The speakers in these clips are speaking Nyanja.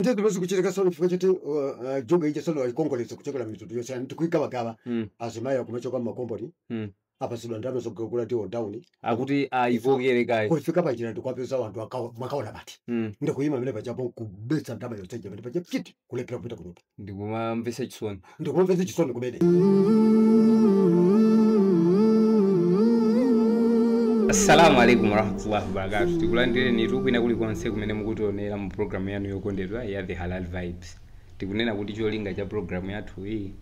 Ndege basi kuchirika solo chifukwa choti joga ije solo alikongoletsa kuchokera mitutu yose yani tikuikabakaba azimaya kumechoka makomboni apa sidwa ndame zokugula tiwo down akuti aivokere kai kufika pachira ndikwapeza wantu makaona bati ndikuyima mene pachapo kubetsa ndama yoteje mene pacha piti kulepera kupita kunopa ndikumamvesa chisoni kumene. Assalamu alaikum warahmatullahi wabarakatuh. Tikulandire ni tukwina kulikonse kumene mukutionera mu program yanu yokondedwa ya The Halal Vibes. Tikunena kuti cholinga cha program yathu iyi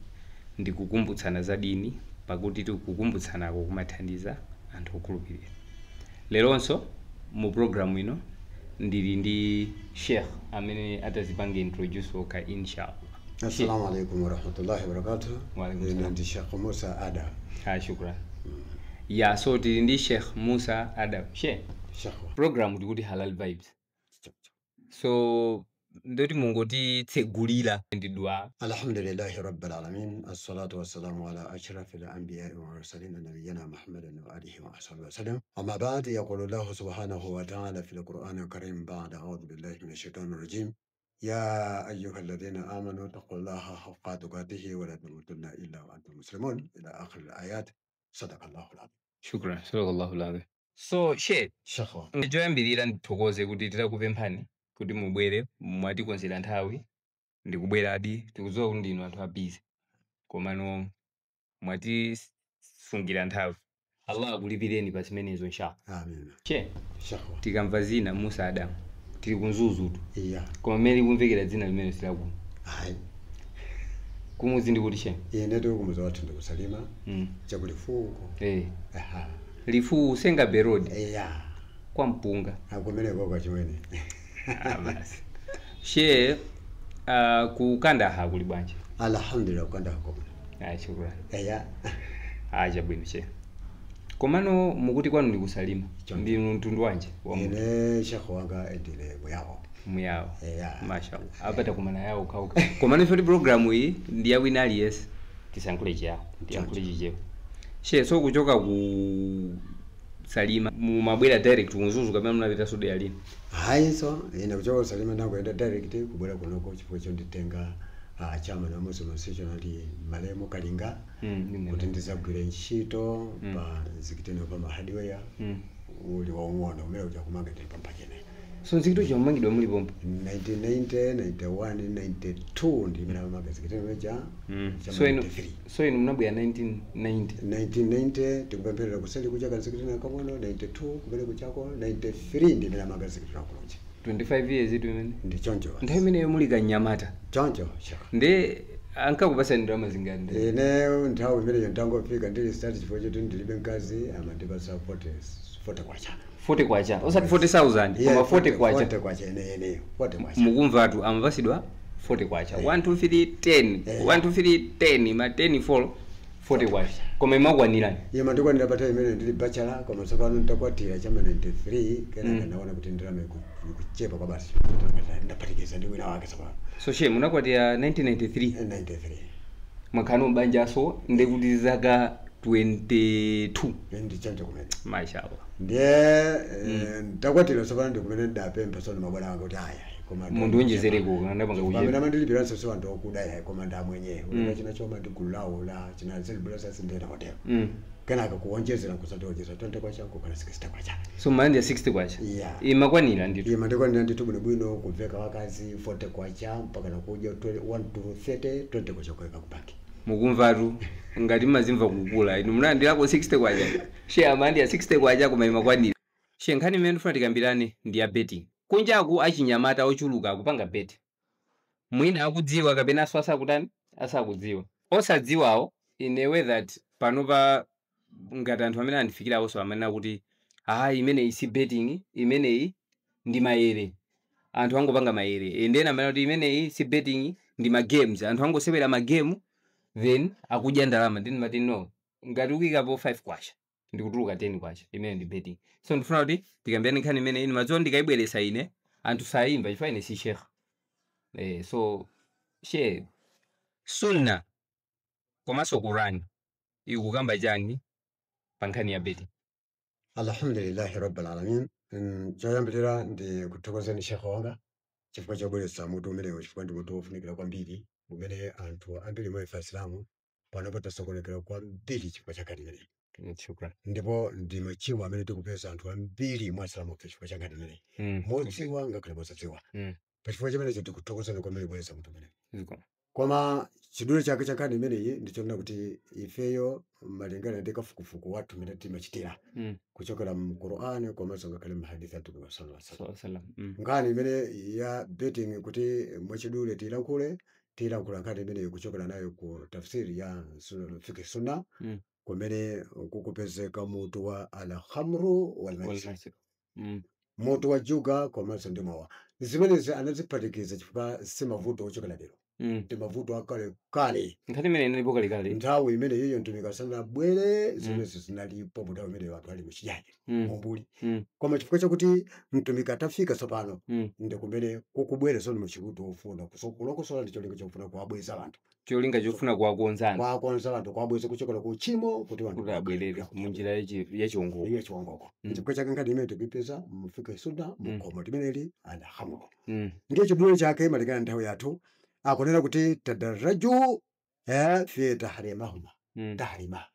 ndikukumbutsana za dini, pakuti tikukumbutsanako kumathandiza anthu okhulupirira. Leronso mu program ino ndili ndi Sheikh amene atazipange introduce oka inshallah. Assalamu alaikum warahmatullahi wabarakatuh. Wa alaikum salam. Ndi Sheikh Musa Adam. Shukran. Ya so tili ndi Sheikh Musa Adam. Sheikh program tikuti Halal Vibes. So ndoti mungoti tsegulira ndi dua. Alhamdulillahi rabbil alamin, assalatu wassalamu ala ashrafil anbiya'i wa mursalin nabiyyina Muhammadin wa alihi wa sahbihi wasallam. Amma ba'd, yaqulu Allah subhanahu wa ta'ala fil Qur'anil karim ba'da a'udhu billahi minash shaitanir rajim. يا أيها الذين آمنوا اتقوا الله حق تقاته ولا تموتن إلا وأنتم مسلمون إلى آخر الآيات. صدق الله العظيم. Shukran. Sallallahu alaihi. So Sheikh, njoyambirira ndithokoze kuti titakupemphani kuti mubwere mwatikonzera nthawi ndikubweradi tikudziwa kuti ndinu anthu abizi komano mwatisungira nthawi. Allah akulipireni pa zimenezo inshallah. Amen. Sheikh, tikamva zina Musa Adam tili kunzuzutu. Koma meli kumvekera dzina limene silaku. Hayi. Kumuzi ndikuti Sheikh. Ine ndikumuza wathu ndikusalima. Chakulifuko. Aha. Lifu senga berodi. Kwa mpunga. Akumene kwa chimene. Basi. Sheikh, kukanda ha kuli bwanje. Alhamdulillah kukanda hako. Shukrani. Aja bwino Sheikh. Komano mukuti kwanu ndikusalima. Ndinu mtundu wanje wa muntu. Ine Sheikh wanga edile muyawo. Mashallah. Apata kumana yawo kauka. Komano ifoti program iyi ndiya winali yes. Tisankhule chawo. Tiyankhule chichewa. Sheikh, so kuchoka ku salima mumabwera direct kunzuzu kamene munapita sodo ya lini? Hayi so ine kuchoka ku salima ndangoenda direct kubwera kunoko chifukwa chonditenga chama na Muslim Association ali Malemo Kalinga kuti ndizagwira ntchito pa zikiteno pa hardware uli waung'ono umene uja kumanga tili pampachene. So nzikito chomangidwa muli pompo 1990 91 92 ndi imene amanga zikiteno meja. So inu munabwera 1990 tikupempherera kuseli kuchaka zikiteno kamono 92 kubere kuchako 93 ndi imene amanga zikiteno kulunje 25 years itu imene ndi choncho nthawi imene muli kanyamata choncho ndi ankakupasa ndalama zingati? Ine nthawi imene ndangofika ndili start chifukwa choti ndilibe mkazi amandipasa 40 kwacha 40 kwacha osati 40,000 koma 40 kwacha 40 kwacha ine 40 kwacha mukumva atu amvasidwa 40 kwacha 1 2 3 10 1 2 3 10 ma 10 fall 40 kwacha koma imakwanirani yema ndikwanira patali imene ndili bachelor koma tsopano ndakwatira chama 93 kenaka ndaona kuti ndalama kuchepa kwa basi ndapatikiza ndi wina wake tsopano. So Sheikh munakwatira 1993 mwakhano mbanja so ndikuti zaka 22 ndi chanjo kumene mashallah ndiye ndakwatira tsopano ndikumene ndapempha sona mabwana wanga kuti aya koma mundu unjezereko ndapanga kujepa pamene mandilipiranso so anthu okudaya koma ndamwenyewe una china choma ndigulawo la china zelibulasa sindena hotel kenaka kuonjezera kusatojeza 20 kwacha kana 60 kwacha. So mandi ya 60 kwacha imakwanira ndito imakwanira ndito bwino kumveka wakazi 40 kwacha mpaka nakuja 1 to 30 20 kwacha kwa kupaki mukumvatu ngati mazimva kukula inu munandilako 60 kwacha Sheikh amandi ya 60 kwacha koma imakwanira. Sheikh nkhani imene ndifuna tikambirane ndi ya betting kunjaku achinyamata ochuluka akupanga beti mwina akudziwa kapena asakutani asakudziwa osadziwawo in a way that panopa ngati anthu amene andifikirawo so amanena kuti imene isi betting imeneyi ndi mayere anthu angopanga mayere ndena amene kuti imeneyi si betting ndi ma games anthu angosewera ma game then akudya ndalama ndini mati no ngati ukikapo 5 kwacha ndikutuluka 10 kwacha imene ndi betting. So ndifuna kuti tikambirane nkhani imene ine madzo ndikayibweresa ine anthu sayimva chifukwa ine si Sheikh. So Sheikh sunna komanso Qur'an ikukamba chani pa nkhani ya betting? Alhamdulillahi rabbil alamin. Choyambirira ndi kuthokozeni Sheikh wanga chifukwa chobweretsa mutu umenewo chifukwa ndi mutu wofunikira kwambiri umene anthu ambiri mwa ife Asilamu panopata sokonekera kwambiri chifukwa cha nkhani imeneyi. Shukran. Ndipo ndi machimo amene tikupeza anthu ambiri mwa Asilamu chifukwa cha nkhani imeneyi. Modziwa ngakhale mosadziwa. Pachifukwa chimenecho tikuthokozani kwambiri kubweretsa mutu umeneyi. Koma chidule chake cha nkhani imeneyi ndichonena kuti ifeyo malingana ndi kafukufuku wathu umene timachitira kuchokera mu Qur'ani komanso ngakhale mahadithi athu sallallahu alaihi wasallam. Nkhani imene ya betting kuti mwachidule tilankhula nkhani imeneyi kuchokera nayo ku tafsiri ya fiqh sunna kumene kukupezeka mutu wa al-khamru wal maisir. Mutu wa juga komanso ndi mowa. Zimenezi anaziphatikiza chifukwa si mavuto ochokera lero. Ndi mavuto akale kale. Nkhani imene inalipo kale. Nthawi imene iyo mtumiki asanabwere zimenezi zinalipo munthawi imene anthu ali muchiyani mumbuli. Koma chifukwa chakuti mtumiki atafika tsopano ndi kumene kukubweretsa muchivuto ofuna kulokosola ndi cholinga chofuna kuwabweza anthu. Cholinga chofuna kuwakonza anthu kuwabweza kuchokera ku tchimo kuti anthu abwerere mu njira yachiwongoko. Chifukwa chake nkhani imene tikuyipeza mu fiqh sunna mu khomo limeneli al-khamru. Ndiye chidule chake malingana nthawi yathu akunena kuti tadarraju fi tahrimahuma tahrima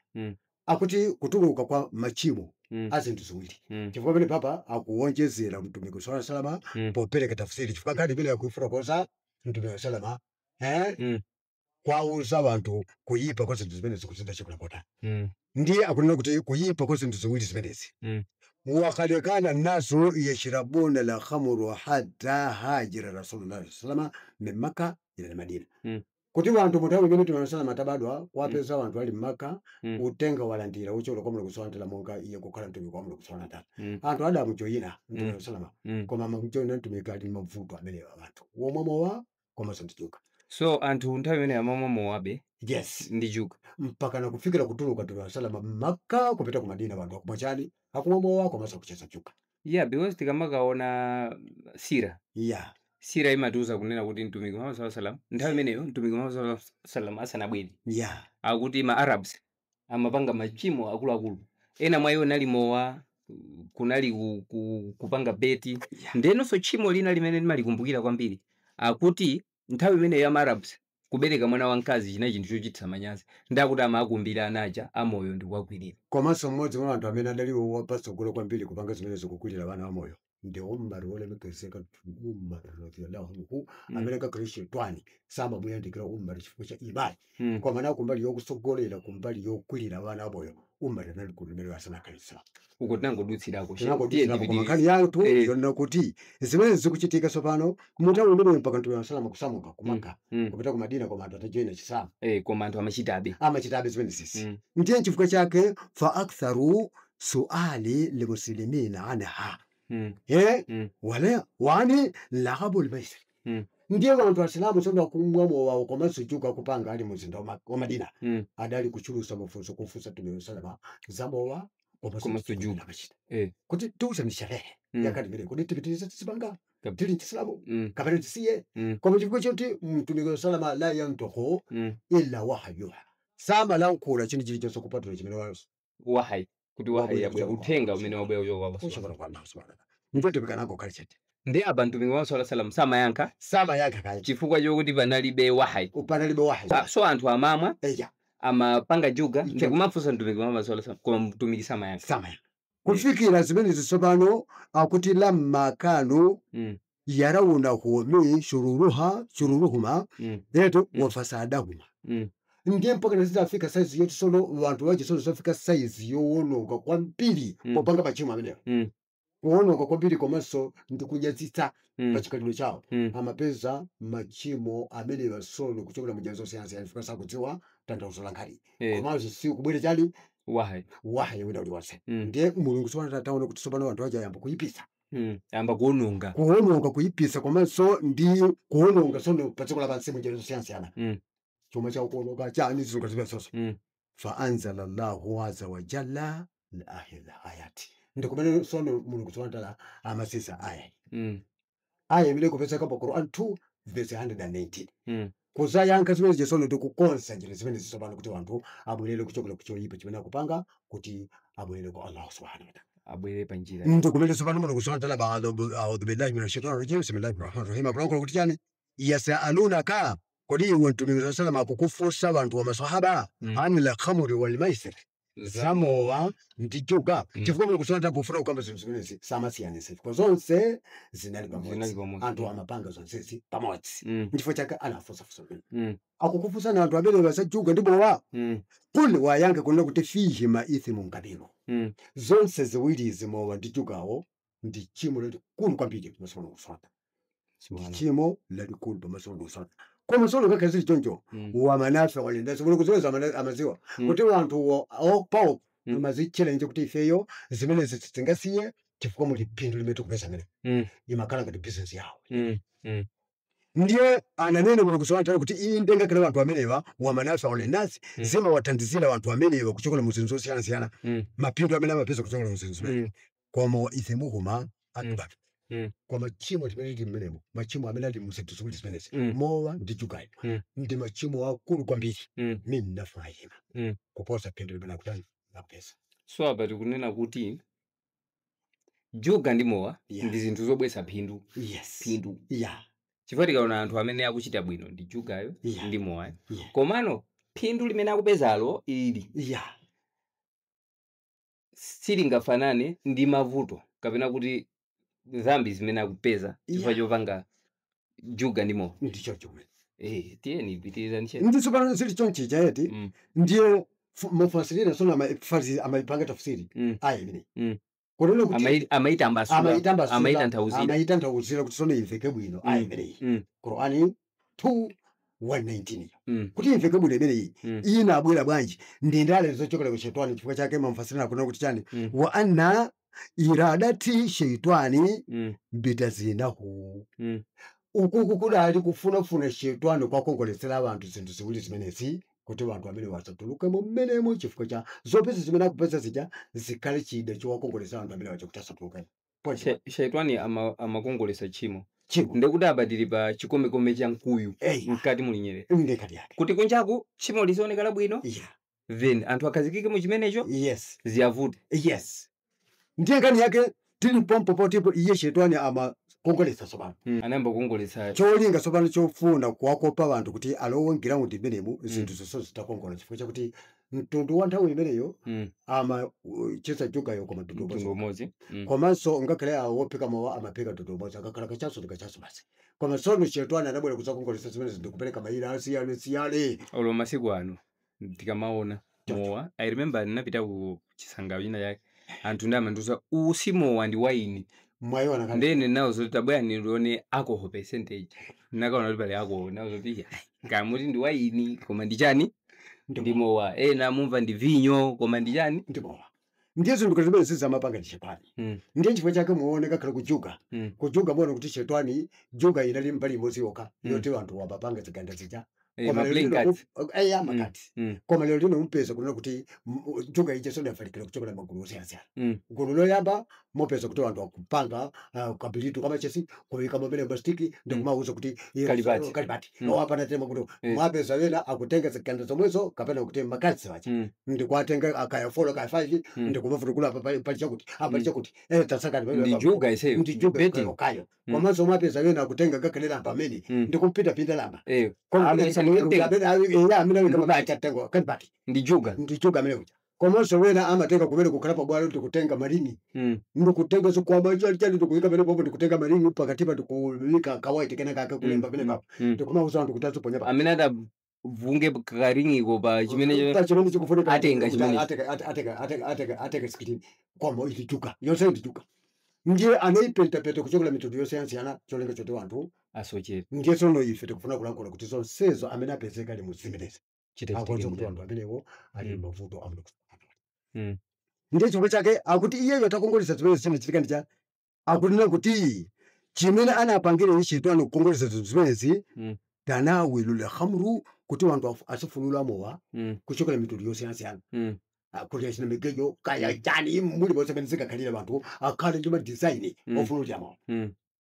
akuti kutuluka kwa machimo azinthu ziwiri chifukwa pene papa akuwonjezera mtumiki sallallahu alaihi wasallam popereka tafsiri chifukwa nkhani imene akufuna koza mtumiki sallallahu alaihi wasallam kwauza abantu kuyipa kwa zinthu zimene zikuzinda chikulakota ndiye akunena kuti kuyipa kwa zinthu ziwiri zimenezi wakadekana nasu yashrabuna la khamru hatta hajira rasulullah sallallahu alaihi wasallam min Makkah ila Madina. Kuti vantu mutawi imene timasala matabadwa kwapeza vantu ali Makkah utenga walandira uchola kwa mulungu swantala monga iye kukhala mtumiki kwa mulungu swantala. Anthu adamu joyina mtumiki salama koma mamujoyina mtumiki ali mavuto amene abantu womwe komanso ndijuka. So anthu nthawi imene amamowabe yes ndijuka mpaka na kufikira kutuluka mtumiki salama Makkah kupita ku Madina vantu akumachani akumomowa komanso kucheza juka. Yeah, because tikamakaona sira. Yeah. Sira imatuza kunena kuti mtumiki Muhammad sallallahu alaihi wasallam nthawi imeneyo mtumiki Muhammad sallallahu alaihi wasallam asanabwere. Yeah. Akuti ma Arabs amapanga machimo akuluakulu. Ena mwa iwo nali mowa kunali kupanga beti. Ndenonso chimo lina limene limalikumbukira kwambiri. Akuti nthawi imeneyo ya Arabs kubereka mwana wamkazi china chinthu chochititsa manyazi ndakuti amakumbira anaja amoyo ndi kwakwirira. Komanso mmodzi mwa anthu amene adaliwo wapatsogolo kwambiri kupanga zimene zikukwirira vana amoyo ndi Umar wolemekezeka Umar radhiyallahu anhu amene kakhala shetani samamuyandikira Umar chifukwa cha imani koma nayo kumbali yokusogolera kumbali yokwirira vana amoyo Umar anali kulemera asanakhalitsa uko tinangodutsirako koma nkhani yathu yonena kuti zimene zikuchitika tsopano mutawi umene mpaka mtumiki salama kusamuka kumaka kupita ku Madina koma anthu atajoyina chisamu koma anthu amachitabe zimene sisi ndiye chifukwa chake fa aktharu suali limuslimina anha wale wani lahabul maisir ndiye vantu Asilamu sonda kumwa mowa komanso juka kupanga ali muzinda wa Madina adali kuchulusa mafunso kufunsa mtumiki salama zamowa komanso juka kuti tuuza ni sherehe yakati mire kuti tipitirize tisipanga tili Islamu kapena tisiye koma chifukwa choti mtumiki salama la yantuhu illa wahyuha sama lankula chinthu chilichonse kupatula chimene wahai kuti wahai yabwe utenga umene wabwe uyo Allah subhanahu mvote bikanako kalichete ndi abantu mtumiki wa sallallahu alaihi wasallam sama yanka kale chifukwa chokuti panalibe wahai so anthu amamwa amapanga juga ndikumafunsa mtumiki wa sallallahu alaihi wasallam koma mtumiki sama yanka kufikira zimene zisopano akuti lamma kanu yarawunahu min shururuhuma yetu wa fasadahuma ndiye mpaka nazitafika size yote sono vantu waje sono zafika size yowonoka kwambiri popanga pachimwa ameneyo kuonoka kwambiri komanso ndikujazitsa pachikhalidwe chawo amapeza machimo amene vasono kuchokera mu janzo siyansi yalifika sakudziwa tanthauzo la nkhani komanso si kubwere chali wahai wina uliwonse ndiye mulungu subhanahu wa ta'ala taona kuti tsopano anthu aja ayamba kuyipisa ayamba kuononga kuyipisa komanso ndi kuononga sono padziko lapansi mu janzo siyansi yana chuma cha kuononga chani zizunga zimesoso fa anzala Allahu azza wa jalla al-ayati ndikumene sono mulungu subhanahu wa ta'ala amasisa aya imene kupezeka pa Quran 2 verse 119 kuzayankha zimene zisono ndikukonsa njira zimene zisopano kuti anthu abwerere kuchokera kuchoyipa chimene akupanga kuti abwerere kwa Allah subhanahu wa ta'ala abwere pa njira Mtu kumele sopano muno kusoma tala a'udhu billahi minash shaitani rajim bismillahir rahmanir rahim akulanko kuti chani yasalunaka kodi iwe mtumiki wa sallam akukufusa abantu wa masahaba anil khamri wal maisir zamowa ndijuga chifukwa muno kusoma tala pofuna ukamba zinthu zimenezi samasiyanise kwa zonse zinali pamodzi anthu amapanga zonsezi pamodzi chifukwa chake anafusafusa akukufusa na anthu amene basajuga ndipo wa kuli wayange kunena kuti fihi maithimun kabiru zonse ziwiri zimowa ndijugawo ndi chimo lalikulu kwambiri pamasomo kuswata ndi chimo lalikulu pamasomo kuswata kwa masomo kakhala zili choncho wa manafa walendasi kuno kuziweza amaziwa kuti anthu pawo amazichera nje kuti ifeyo zimene zingasiye chifukwa muli phindu limene tikupeza mene imakhala ngati business yawo ndiye ananena kuno kuswata kuti iyi ndenga kale anthu amenewa wa manafa walendasi zima watandizira wanthu amenewa kuchokola mu zinthu zosiyana-siyana maphindu amene amapeza kuchokola mu zinthu zimene koma ithemuhuma atubatu kwa machimo limene lili mmenemo machimo amene ali mu zinthu ziwiri zimenezi mowa ndi jugayo ndi machimo akulu kwambiri mimi ndafahima kuposa phindu limene akutani akupeza so apa tikunena kuti juga ndi mowa ndi zinthu zobwesa phindu phindu chifukwa tikaona anthu amene akuchita bwino ndi jugayo ndi mowa komano phindu limene akupezalo ili silingafanane ndi mavuto kapena kuti dhambi zimene akupeza chifukwa chopanga juga ndi mowa ndicho chomwe tiyeni pitiriza nditsopano zili chonchi chayeti ndiye mufasirira sona amaipanga tafsiri aya imene kunena kuti amaita nthauzira kuti sona imveke bwino aya imeneyi Qur'ani 2:119 kuti imveke bwino imeneyi ina abwera bwanji ndi ndale zochokera ku shetani chifukwa chake mumfasirira kunena kuti chani wa anna iradati shaitani bitazinahu ukuku kudali kufunafuna shetani kwakongoletsera abantu zinthu ziwiri zimenezi kuti abantu amene wasatuluke mu mmenemo chifukwa cha zopeza zimene akupeza zija zikhale chida chiwakongoletsera anthu amene wacha kuti asatuluke shaitani amakongolesa chimo ndekuti abadiri pa chikomekome cha mkuyu mkati mulinyere kuti kunjaku chimo lizionekala bwino then anthu akhazikike mu chimenecho ziyavute ndiye nkani yake tili pompo potipo iye shetani amakongolesa sopano anayamba kukongolesa cholinga sopano chofuna kuwakopa abantu kuti alowe mgiraundi imenemu zinthu zonse zitakongola chifukwa chakuti mtundu wa nthawi imeneyo chesa jugayo koma mtundu umodzi komanso ngakhale awophika mawa amaphika mtundu umodzi akakhala kachaso ndikachaso basi koma tsono shetani anabwera kudzakongolesa zimene ndikupereka mayina asiyane olo masiku ano tikamaona mowa I remember ndinapita ku chisangalalo china chake anthu ndamandiuza usimowa ndi waini mwaiona kandi ndene nawo zoti tabwera ndione alcohol percentage nakaona kuti pali alcohol nawo zoti ngamuti ndi waini koma ndi chani ndi mowa ena mumva ndi vinyo koma ndi chani ndi mowa ndiye zinthu zimene zizamapanga ndi shetani ndiye chifukwa chake muone kakhala kujuga muone kuti shetani juga inali mbali imodzi yokha yoti anthu wapapanga ziganda zija koma lero lino mupeza kunena kuti juga ije sodafalikira kuchokera magulu osiyana-siyana gulu loyamba mupeza kuti anthu akupanga kabilitu kama chesi kuyika mabele mbastiki ndikumauza kuti kalibati apana tema kuti mwapeza wena akutenga ziganda zomwezo kapena kuti makatsi wacha ndikuatenga akaya 4 akaya 5 ndikumafutukula pali chakuti pali chakuti tasakani ndi juga iseyo ndi juga kayo komanso mwapeza wena akutenga gakalera pamene ndikumpita pinda lamba ndi juga amene uja komanso wena amatenga kumene kukhala pabwalo ndikutenga malini ndikutenga zikwama chali ndikuyika pene popo ndikutenga malini pakatipa ndikulika kawaiti kena kake kulemba pene papo ndikumauza anthu kuti aziponya pa amene adavunge karingiko pa chimene chikufunika atenga chimene ateka skitini koma ili juga yonse ndi juga ndiye anaipetapeta kuchokera mitundu yosiyana-siyana cholinga choti anthu asochera ndiye tsono ife tikufuna kulankhula kuti zonsezo amene apezeka ali mu zimenezi akonza kuti anthu amenewo ali mavuto amene ndiye chifukwa chake akuti iyeyo atakongolesa zimenezi zinachitika ndicha akunena kuti chimene anapangira shetani kukongolesa zinthu zimenezi tanawilul khamru kuti anthu asifunula mowa kuchokera mitundu yosiyana-siyana kuti achina migejo kaya chani muli bonse pene zikakhalira anthu akhale ndi madesign ofunulira mowa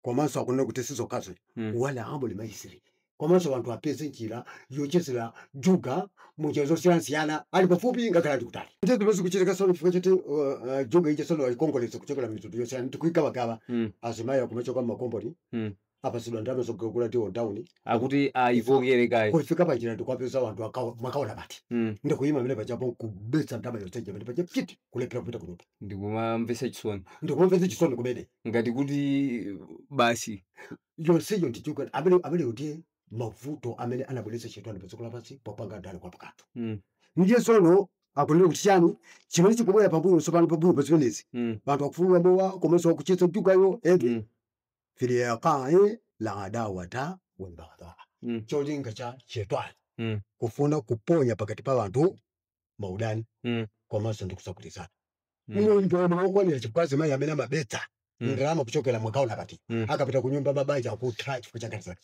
komanso akunena kuti sizokhazo wala ambo limaisiri komanso anthu apeze njira yochezera juga munjira zosiyanasiyana ali pafupi ngakhale ali kutali. Ndizimene kuchitika sono chifukwa choti juga ije sono ikongoletsa kuchokera mitundu yosiyana tikuyikawakawa azimayi akumachoka mmakomboni apasidwa ndalama zogula tiwo down akuti ayivokere kayo kufika pachira ndikwapeza anthu mwakaona pati ndikuyima mene pachapo kubetsa ndalama yonseje pene pacha piti kulephera kupita kunopa ndikumamvesa chisoni kumene ngati kuti basi yonseyo ndichuka amene kuti mavuto amene anabweretsa chitwani padziko lapansi popanga ndale kwa pakati ndiye sono akunena kuti chani chimene chikubwera pambuyo sopano pambuyo pa zimenezi anthu akufuula mowa komanso akuchitsa chukayo filiaqai la adawata wal baghdha cholinga cha shetani kufuna kuponya pakati pa anthu maudani komanso ndi kusakutizana munthu amaokwanira chifukwa azimayi amene amabetsa ndalama kuchokera mwakaona pati akapita kunyumba mabanja akutha chifukwa chakatiza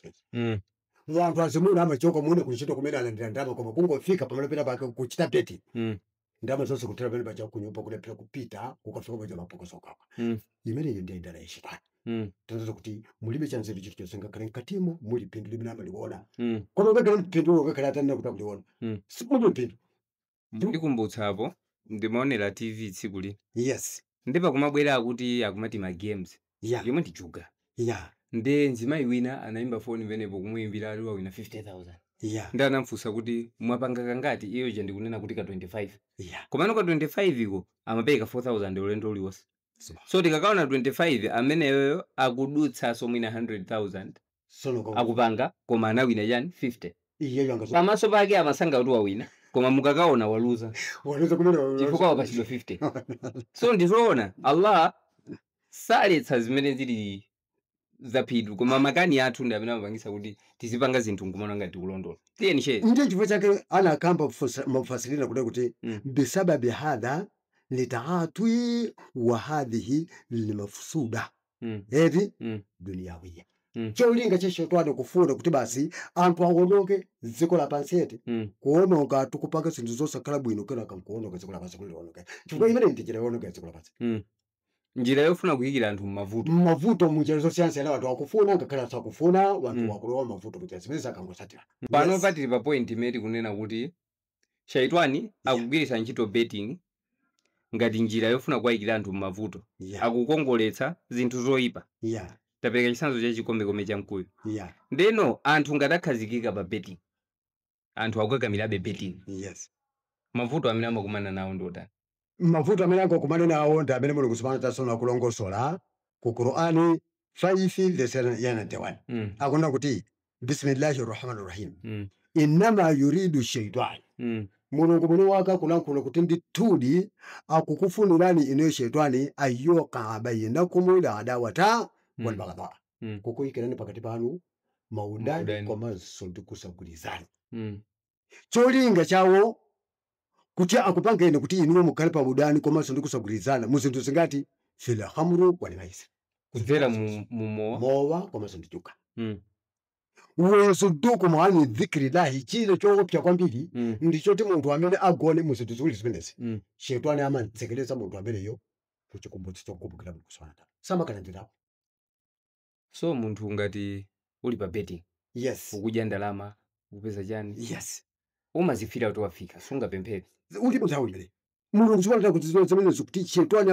anthu azimuna amachoka muone kuntchito kumene alandira ndalama koma kungofika pamene pena pake kuchita beti ndalama zonse kuthera pene pacha kunyumba kulephera kupita kukafika paja mapokoso okaka imeneyo ndiye ndala yachitani tanzoza kuti mulibe chanzeru chilichonse ngakhale mkatimo muli phindu limene amaliona koma ngakhale mphindulo ngakhale atanena kuti akuliona sikuli mphindu. ndikumbutsapo ndimaonera TV tsiku lina Yes. ndipa kumabwera akuti akumati ma games yomwe ndichuga nde nzimayi wina anayimba foni venepo kumuyimbira aliwa wina 50,000 ndi anamfunsa kuti mwapanga kangati iyo je ndikunena kuti ka 25 komano ka 25 iko amapereka 4,000 ulendo uliwonse so tikakaona 25 ameneyo akudutsa somwina 100,000 akupanga koma anawina chani 50 pamaso pake amasanga kuti wawina koma mukakaona waluza chifukwa wapachidwa 50 so ndizoona Allah saletsa zimene zili zaphidu koma makani athu ndi amene amapangisa kuti tizipanga zinthu nkumona ngati kulondola tiyeni she ndiye chifukwa chake anakamba mafasirina kuti bisababi hadha litaatwi wa hadhihi limafsuda eti duniyawiya cholinga cha shetani kufuna kuti basi anthu aondoke dziko lapansi eti kuononga tikupanga zinthu zosakhala bwino kenaka nkuononga dziko lapansi kuliononga chifukwa imene ndi njira yoononga dziko lapansi njira yofuna kuyikira anthu mmavuto munjira zosiyanasiyana wanthu akufuna ngakhale asakufuna wanthu wakulowa mavuto kuti zimene zakangosatira pano patili pa point imene kunena kuti shaitani akugwiritsa ntchito betting ngati njira yofuna kuwayikira anthu mmavuto akukongoletsa zinthu zoyipa tapereka chitsanzo cha chikombe cha mkuyu ndeno anthu ngati akhazikika pa betting anthu akukakamirabe betting mavuto amene amakumana nawo ndotani mavuto amene akukumana nawo ndi amene Mulungu Subhanahu wa Ta'ala akulongosola ku Qur'ani 5:91 akunena kuti bismillahir rahmanir rahim innama yuridu shaytan Mulungu mwini wake akulankhula kuti ndithudi akukufunirani inuyo shetani ayoka bainakum ila adawata wal baghdha kukuyikirani pakati panu maudani komanso ndi kusagulizana cholinga chawo kuti akupangeni kuti inuyo mukhale pa udani komanso ndi kusagulizana mu zinthu zingati fil khamru wal maisir kuzera mu mowa komanso ndi chuka wasudukum ani dhikrillahi chile choopsa kwambiri ndichoti munthu amene agone mu zinthu ziwiri zimenezi shetani amatsekereza munthu ameneyo kuchikumbutso chokumbukira Mulungu Subhanahu wa Ta'ala samakalandirapo. So munthu ngati uli pa betting ukudya ndalama ukupeza chani umazifira kuti wafika sungapemphere uli muthawi imene Mulungu Subhanahu wa Ta'ala zimenezi kuti shetani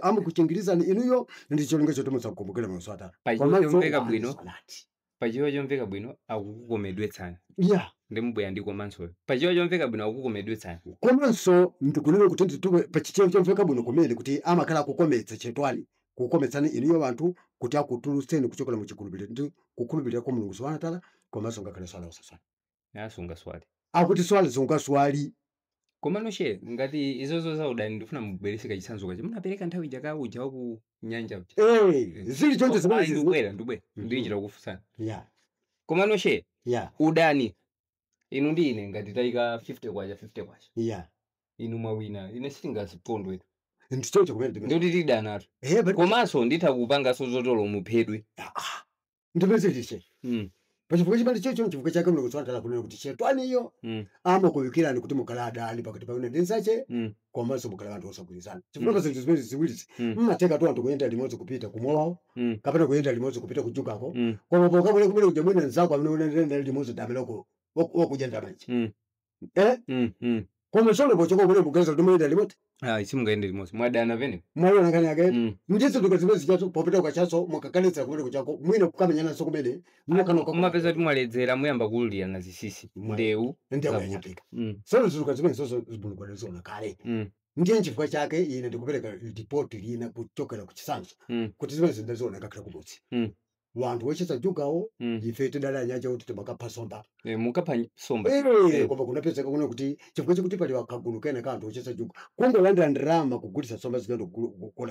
amakuchengerizani inuyo ndi cholinga choti musakumbukira Mulungu Subhanahu wa Ta'ala pachiwa chomveka bwino pachiwa chomveka bwino akukukomedwetsani ndi mbweya ndi komanso pachiwa chomveka bwino akukukomedwetsani komanso ndikunena kuti nditume pachiwa chomveka bwino kumene kuti amakhala kukometsa shetani kukometsani inuyo anthu kuti akutulutseni kuchokera mu chikhulupiriro ndi kukhulupirira kwa Mulungu Subhanahu wa Ta'ala komanso ngakhale swala usaswali sungaswali akuti swala sungaswali komano she ngati izozo za udani ndifuna mubwereseka chitsanzo kachi munapereka nthawi jaka uja wa ku nyanja zili chonje zimene ndibwera ndichita kufunsana komano she udani inu ndi ine ngati tayika 50 kwacha inu mwawina ine sitingazipondwe ndichocho kumene ndikuti tidanatu komanso nditha kupanganso zotolo muphedwe ndipeze tiche Pachifukwa chimene chocho chifukwa chake Mulungu Subhanahu wa Ta'ala kunena kuti shetani iyo amakuyikirani kuti mukhala adani pakati panu ndi nsache komanso mukhala anthu osagwirizana. Chifukwa zinthu zimene ziwirizi mmatheka tu anthu kuyenda limodzi kupita kumowawo kapena kuyenda limodzi kupita kujukako koma pokabwera kumene kuja mwina nzako amene unayenda limodzi damene wakudya ndamachi koma solo pochoko kumene mugeza kuti muyenda limodzi simungaende limodzi mwadana pene mwaona nkhani yake ndizo zimene zichazo popita ukachaso mukakanitsa kumene kuchako mwina kukamenyananso kumene mumapeza kuti mwaledzera muyamba kulirana zisisi ndewu ndiyakuyanyapika solo zimene zonso zibulugwanizona kale ndiye chifukwa chake ine ndikupereka ripoti lina kuchokera ku Chisanzo kuti zimene zindaziona kakhala kumudzi wantu wechesa jugawo ife tidala nyaja kuti timakapha somba mukapha somba koma kunapezeka kuno kuti chifukwa chekuti pali wakagulu kena kanthu wechesa juga kungolandira ndirama kugulitsa somba zikendo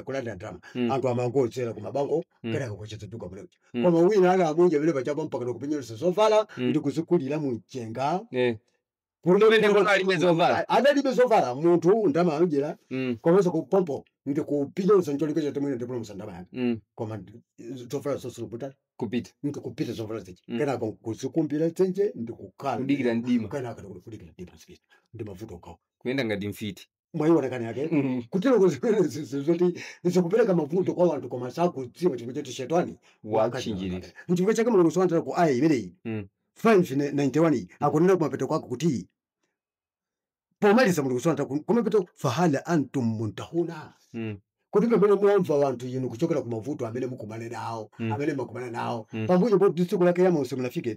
kulandira ndirama anthu amangodzera kumabango kena kuchesa juga mulewo koma wina ala amunja vile pachapa mpaka nokupinyeresa sovala ndi kuzikulira mchenga adalibe zovala munthu ndama anjera komanso kupompo ndi kupinyoza ncholikesha temwene ndipo musandama yake koma zovala sosuruputa kupita zovala zichi kana kuzikumbira tsenje ndi kukhala kudikira ndima kana kudikira ndima sipita ndi mavuto kawo kuyenda ngati mfiti mwayiona kana yake kutero kuzoti nizikupereka mavuto kwa wanthu koma sakudziwa chifukwa choti shetani wachinjirira chifukwa chake Mulungu Subhanahu wa Ta'ala ku aya imeneyi 5:91 akunena kumapeto kwako kuti pomaliza Mulungu Subhanahu wa Ta'ala kumapeto fahala antum muntahuna kuti pamene muamva wanthu inu kuchokera ku mavuto amene mukumana nawo amene makumana nawo pambuyo po tsiku lake ya Mose munafike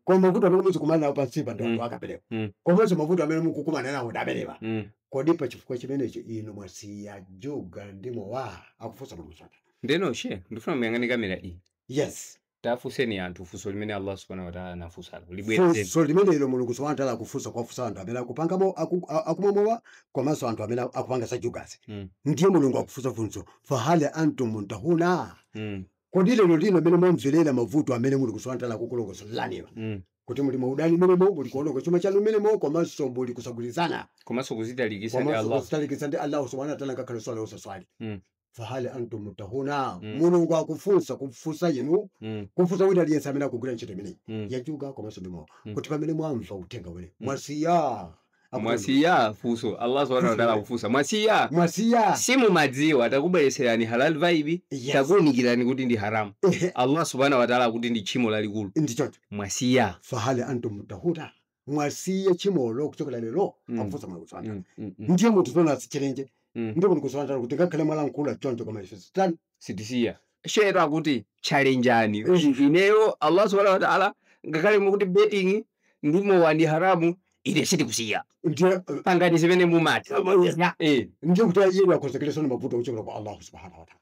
koma mavuto amene mukumana nawo pansipa ndo anthu akapereka komanso mavuto amene mukukumana nawo ndapereka kodi pa chifukwa chimenecho inu mwasiya juga ndimo wa akufunsa Mulungu Subhanahu wa Ta'ala ndeno she ndifuna muyang'ane kamera iyi yes tafuseni anthu funso limene Allah Subhanahu wa Ta'ala anafunsa funso limene ilo Mulungu Subhanahu wa Ta'ala akufunsa kwafunsa anthu amene akupangamo akumamowa komanso anthu amene akupanga sajugazi ndiye Mulungu akufunsa funso fahali antum muntahuna kodi lero lino amene mwamverera mavuto amene Mulungu Subhanahu wa Ta'ala akukulongosolaniwa kuti muli maudani menemo muli kuononga chuma chanu menemo komanso muli kusagwirizana komanso kuzitalikisa ndi Allah Subhanahu wa Ta'ala ngakhale swala osaswali fahali antum muntahuna Mulungu akufunsa kufunsa inu kufunsa wina aliyense amene akugwira ntchito imeneyi yajuga komanso ndimo kuti pamene mwamva uthenga ule mwasiya funso Allah Subhanahu wa Ta'ala akufunsa mwasiya simumadziwa atakubwereserani halal vibe takuunikirani kuti ndi haramu Allah Subhanahu wa Ta'ala akuti ndi tchimo lalikulu ndichocho mwasiya fahali antum muntahuna mwasiya tchimolo kuchokera lero akufunsa Mulungu Subhanahu wa Ta'ala ndiye munthu tona asichilenje ndipo Mulungu Subhanahu wa Ta'ala kuti ngakhale mwalankhula choncho koma ife sitisiya shero akuti challengeani ineyo Allah Subhanahu wa Ta'ala ngakhale mukuti betting ndimo wandi haramu ine sitikusiya ndiye pangani zimene mumati ndiye kuti iye akonzekeresana mavuto kuchokera kwa Allah Subhanahu wa Ta'ala